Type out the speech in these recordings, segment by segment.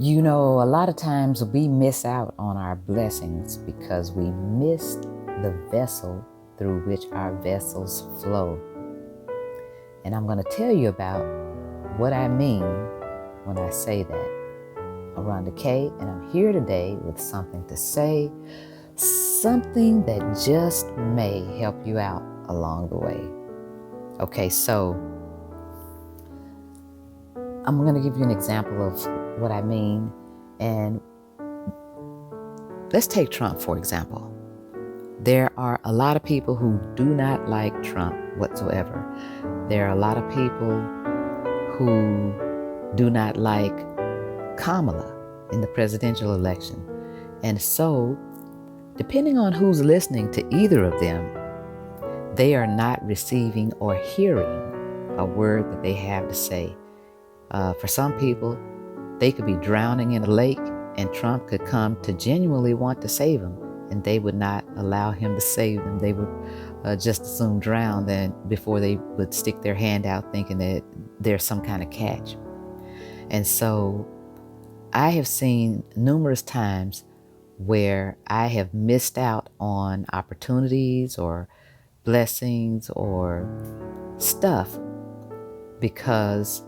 You know, a lot of times we miss out on our blessings because we miss the vessel through which our vessels flow. And I'm going to tell you about what I mean when I say that. I'm Rhonda K, and I'm here today with something to say, something that just may help you out along the way. Okay, so I'm going to give you an example of what I mean. And let's take Trump, for example. There are a lot of people who do not like Trump whatsoever. There are a lot of people who do not like Kamala in the presidential election. And so, depending on who's listening to either of them, they are not receiving or hearing a word that they have to say. For some people, they could be drowning in a lake and Trump could come to genuinely want to save them, and they would not allow him to save them. They would just as soon drown than before they would stick their hand out thinking that there's some kind of catch. And so I have seen numerous times where I have missed out on opportunities or blessings or stuff because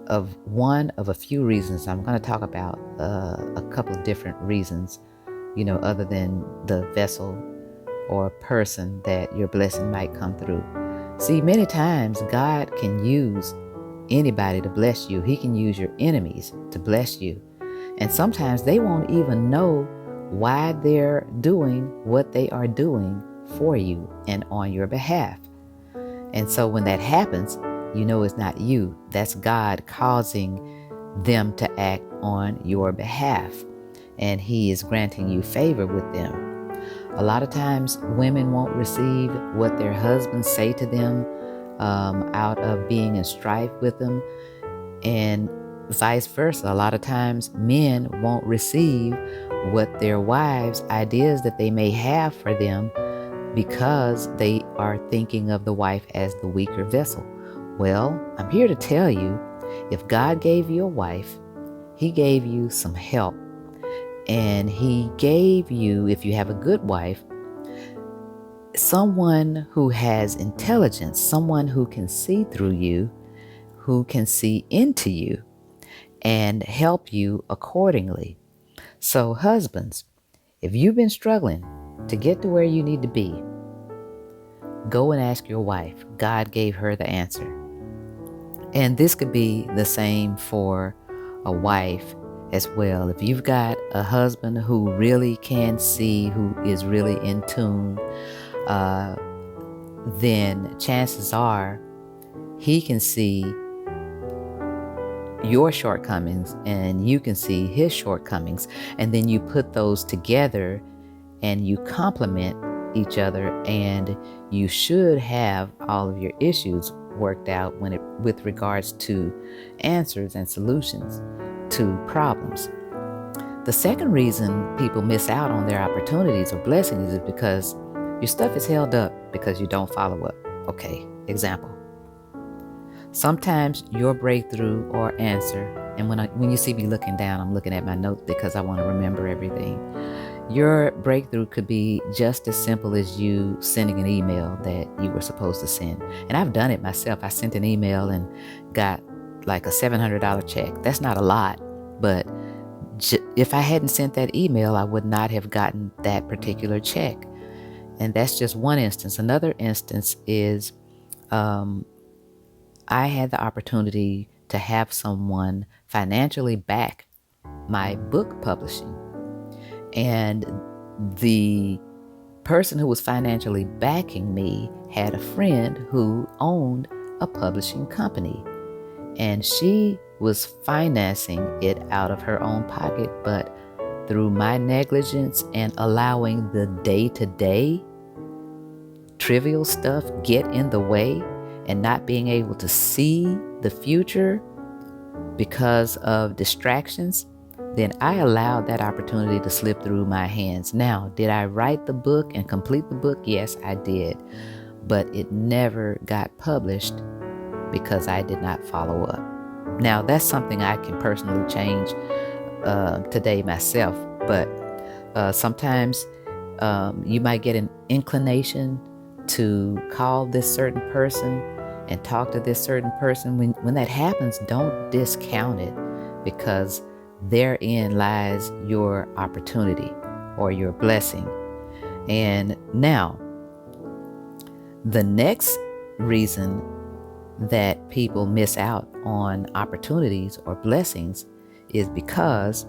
of one of a few reasons. I'm going to talk about a couple of different reasons, other than the vessel or person that your blessing might come through. See, many times God can use anybody to bless you. He can use your enemies to bless you. And sometimes they won't even know why they're doing what they are doing for you and on your behalf. And so when that happens, it's not you. That's God causing them to act on your behalf. And He is granting you favor with them. A lot of times women won't receive what their husbands say to them out of being in strife with them. And vice versa. A lot of times men won't receive what their wives' ideas that they may have for them because they are thinking of the wife as the weaker vessel. Well, I'm here to tell you, if God gave you a wife, He gave you some help. And He gave you, if you have a good wife, someone who has intelligence, someone who can see through you, who can see into you and help you accordingly. So husbands, if you've been struggling to get to where you need to be, go and ask your wife. God gave her the answer. And this could be the same for a wife as well. If you've got a husband who really can see, who is really in tune, then chances are he can see your shortcomings and you can see his shortcomings. And then you put those together and you complement each other, and you should have all of your issues worked out with regards to answers and solutions to problems. The second reason people miss out on their opportunities or blessings is because your stuff is held up because you don't follow up. Okay, example. Sometimes your breakthrough or answer, and when you see me looking down, I'm looking at my notes because I want to remember everything. Your breakthrough could be just as simple as you sending an email that you were supposed to send. And I've done it myself. I sent an email and got like a $700 check. That's not a lot, but if I hadn't sent that email, I would not have gotten that particular check. And that's just one instance. Another instance is I had the opportunity to have someone financially back my book publishing. And the person who was financially backing me had a friend who owned a publishing company. And she was financing it out of her own pocket, but through my negligence and allowing the day-to-day trivial stuff get in the way and not being able to see the future because of distractions, then I allowed that opportunity to slip through my hands. Now, did I write the book and complete the book? Yes, I did. But it never got published because I did not follow up. Now, that's something I can personally change today myself, but sometimes you might get an inclination to call this certain person and talk to this certain person. When that happens, don't discount it, because therein lies your opportunity or your blessing. And now, the next reason that people miss out on opportunities or blessings is because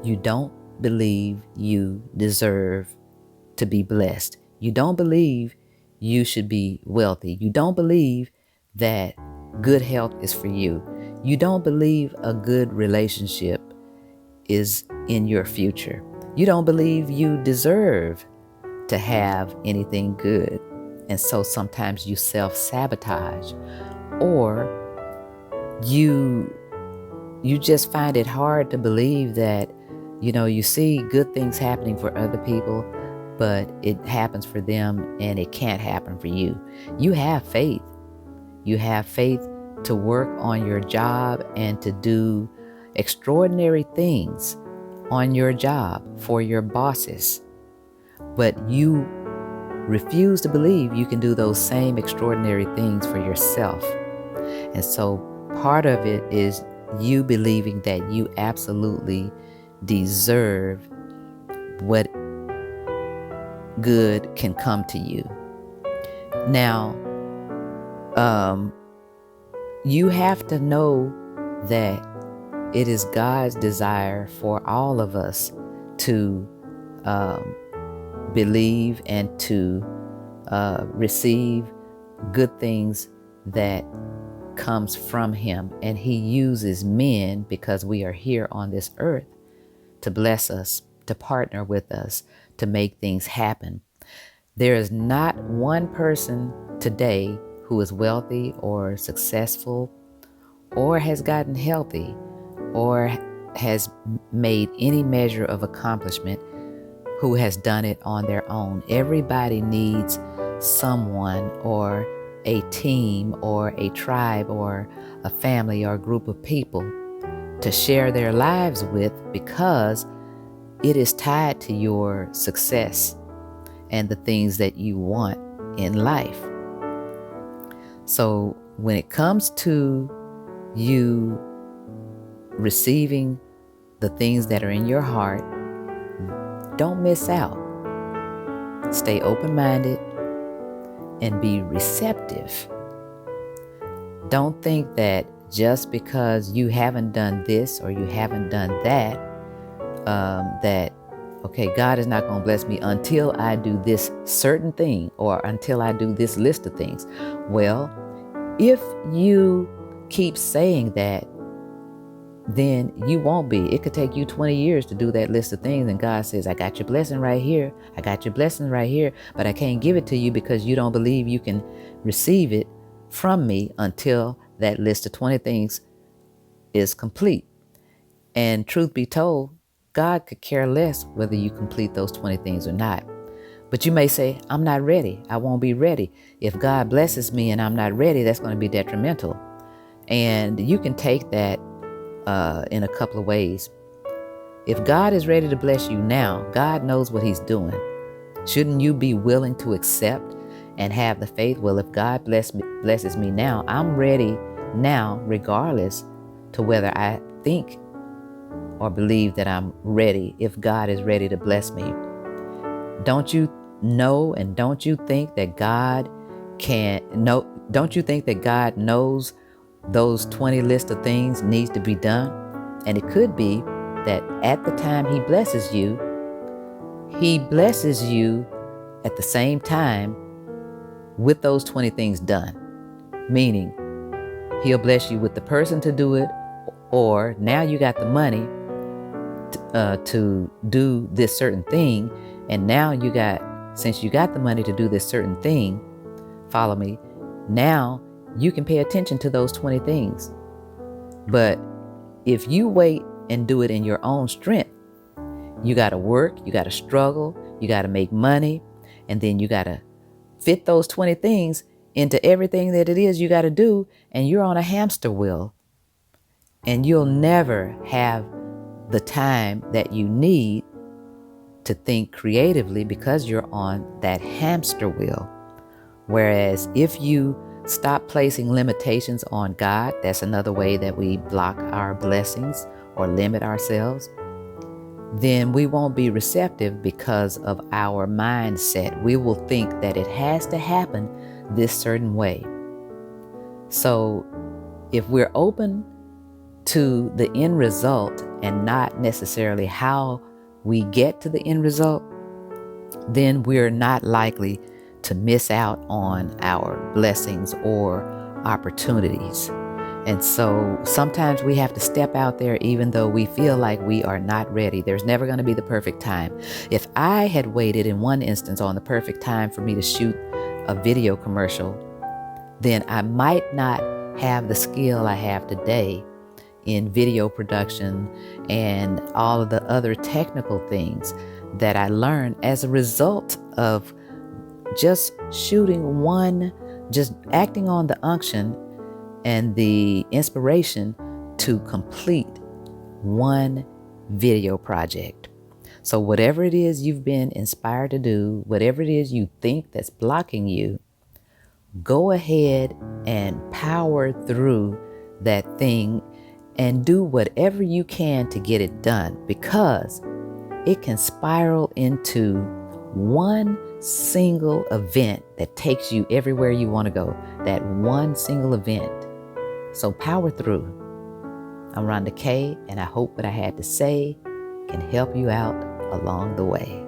you don't believe you deserve to be blessed. You don't believe you should be wealthy. You don't believe that good health is for you. You don't believe a good relationship is in your future. You don't believe you deserve to have anything good. And so sometimes you self-sabotage, or you just find it hard to believe that, you see good things happening for other people, but it happens for them and it can't happen for you. You have faith. You have faith to work on your job and to do extraordinary things on your job for your bosses. But you refuse to believe you can do those same extraordinary things for yourself. And so part of it is you believing that you absolutely deserve what good can come to you. Now, you have to know that it is God's desire for all of us to believe and to receive good things that comes from Him. And He uses men, because we are here on this earth, to bless us, to partner with us, to make things happen. There is not one person today who is wealthy or successful or has gotten healthy or has made any measure of accomplishment who has done it on their own. Everybody needs someone or a team or a tribe or a family or a group of people to share their lives with, because it is tied to your success and the things that you want in life. So when it comes to you receiving the things that are in your heart, don't miss out. Stay open-minded and be receptive. Don't think that just because you haven't done this or you haven't done that, that, okay, God is not going to bless me until I do this certain thing or until I do this list of things. Well, if you keep saying that, then you won't be. It could take you 20 years to do that list of things, and God says, I got your blessing right here. I got your blessing right here, but I can't give it to you because you don't believe you can receive it from me until that list of 20 things is complete. And truth be told, God could care less whether you complete those 20 things or not. But you may say, I'm not ready. I won't be ready. If God blesses me and I'm not ready, that's going to be detrimental. And you can take that in a couple of ways. If God is ready to bless you now, God knows what He's doing. Shouldn't you be willing to accept and have the faith? Well, if God blesses me now, I'm ready now, regardless to whether I think or believe that I'm ready. If God is ready to bless me, don't you know and don't you think that God don't you think that God knows those 20 list of things needs to be done? And it could be that at the time He blesses you at the same time with those 20 things done. Meaning, He'll bless you with the person to do it, or now you got the money to do this certain thing, and now since you got the money to do this certain thing, follow me, now you can pay attention to those 20 things. But if you wait and do it in your own strength, you got to work, you got to struggle, you got to make money, and then you got to fit those 20 things into everything that it is you got to do, and you're on a hamster wheel, and you'll never have the time that you need to think creatively because you're on that hamster wheel. Whereas if you stop placing limitations on God, that's another way that we block our blessings or limit ourselves, then we won't be receptive because of our mindset. We will think that it has to happen this certain way. So if we're open to the end result and not necessarily how we get to the end result, then we're not likely to miss out on our blessings or opportunities. And so sometimes we have to step out there even though we feel like we are not ready. There's never going to be the perfect time. If I had waited in one instance on the perfect time for me to shoot a video commercial, then I might not have the skill I have today in video production and all of the other technical things that I learned as a result of just shooting one, just acting on the unction and the inspiration to complete one video project. So whatever it is you've been inspired to do, whatever it is you think that's blocking you, go ahead and power through that thing and do whatever you can to get it done, because it can spiral into one single event that takes you everywhere you want to go. That one single event. So power through. I'm Rhonda Kay, and I hope what I had to say can help you out along the way.